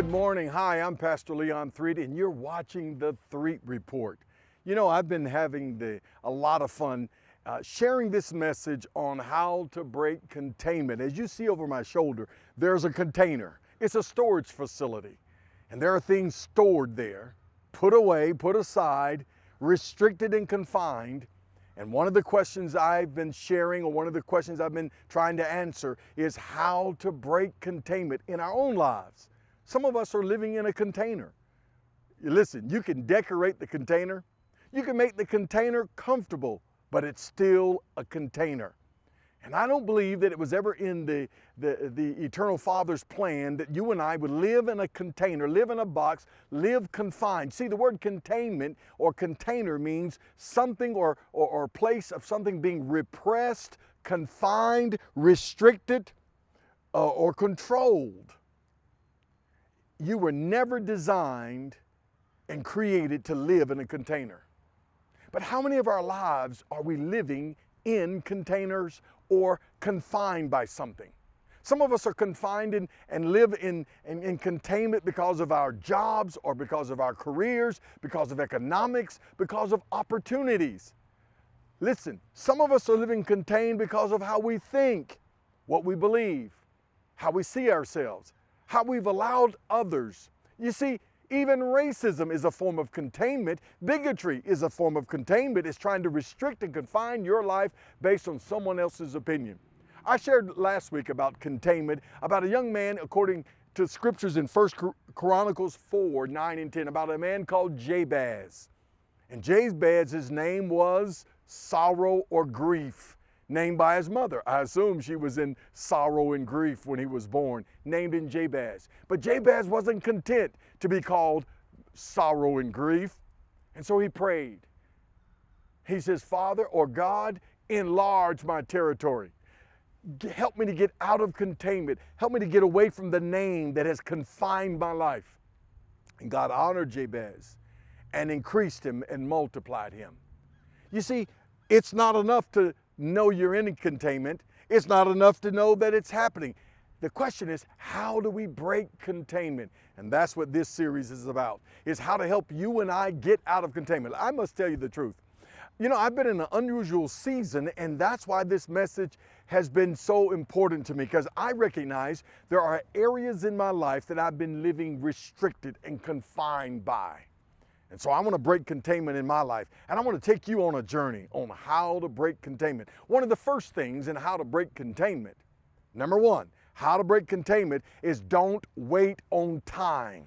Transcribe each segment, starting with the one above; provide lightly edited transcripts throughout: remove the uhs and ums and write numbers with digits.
Good morning. Hi, I'm Pastor Leon Threet, and you're watching the Threet Report. You know, I've been having a lot of fun sharing this message on how to break containment. As you see over my shoulder, there's a container. It's a storage facility, and there are things stored there, put away, put aside, restricted and confined. And one of the questions I've been sharing, or one of the questions I've been trying to answer, is how to break containment in our own lives. Some of us are living in a container. Listen, you can decorate the container. You can make the container comfortable, but it's still a container. And I don't believe that it was ever in the Eternal Father's plan that you and I would live in a container, live in a box, live confined. See, the word containment or container means something or place of something being repressed, confined, restricted, or controlled. You were never designed and created to live in a container. But how many of our lives are we living in containers or confined by something? Some of us are confined and live in containment because of our jobs or because of our careers, because of economics, because of opportunities. Listen, some of us are living contained because of how we think, what we believe, how we see ourselves, how we've allowed others. You see, even racism is a form of containment. Bigotry is a form of containment. It's trying to restrict and confine your life based on someone else's opinion. I shared last week about containment, about a young man, according to scriptures in 1 Chronicles 4, 9 and 10, about a man called Jabez. And Jabez's name was sorrow or grief, named by his mother. I assume she was in sorrow and grief when he was born, named him Jabez. But Jabez wasn't content to be called sorrow and grief. And so he prayed. He says, Father or God, enlarge my territory. Help me to get out of containment. Help me to get away from the name that has confined my life. And God honored Jabez and increased him and multiplied him. You see, it's not enough to know you're in containment. It's not enough to know that it's happening. The question is, how do we break containment? And that's what this series is about, is how to help you and I get out of containment. I must tell you the truth. You know, I've been in an unusual season, and that's why this message has been so important to me, because I recognize there are areas in my life that I've been living restricted and confined by. And so I want to break containment in my life. And I want to take you on a journey on how to break containment. One of the first things in how to break containment, number one, how to break containment is don't wait on time.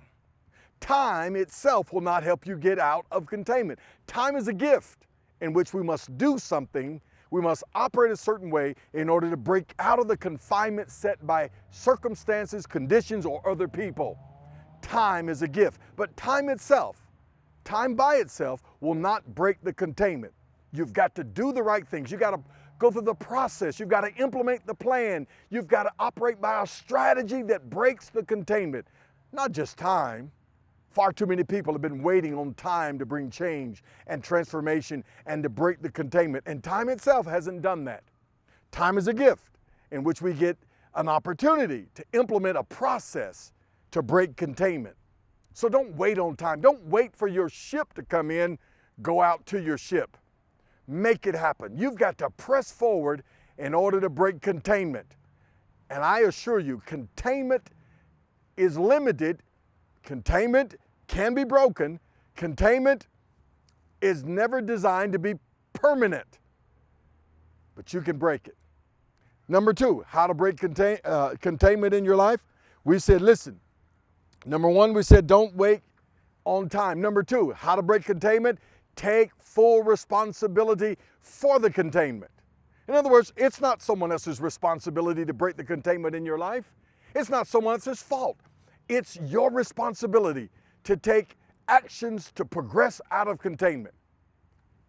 Time itself will not help you get out of containment. Time is a gift in which we must do something. We must operate a certain way in order to break out of the confinement set by circumstances, conditions, or other people. Time is a gift, but time by itself will not break the containment. You've got to do the right things. You've got to go through the process. You've got to implement the plan. You've got to operate by a strategy that breaks the containment. Not just time. Far too many people have been waiting on time to bring change and transformation and to break the containment. And time itself hasn't done that. Time is a gift in which we get an opportunity to implement a process to break containment. So don't wait on time. Don't wait for your ship to come in. Go out to your ship. Make it happen. You've got to press forward in order to break containment. And I assure you, containment is limited. Containment can be broken. Containment is never designed to be permanent. But you can break it. Number two, how to break containment in your life. We said, listen. Number one, we said don't wait on time. Number two, how to break containment, take full responsibility for the containment. In other words, it's not someone else's responsibility to break the containment in your life. It's not someone else's fault. It's your responsibility to take actions to progress out of containment.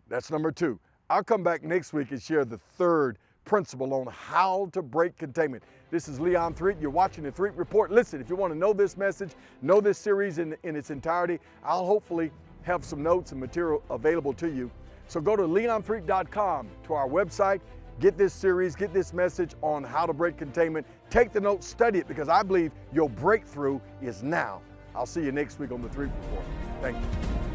That's number two. I'll come back next week and share the third principle on how to break containment. This is Leon Threet. You're watching the Threet Report. Listen, if you want to know this message, know this series in its entirety, I'll hopefully have some notes and material available to you. So go to leonthreet.com, to our website, get this series, get this message on how to break containment. Take the notes, study it, because I believe your breakthrough is now. I'll see you next week on the 3 Report. Thank you.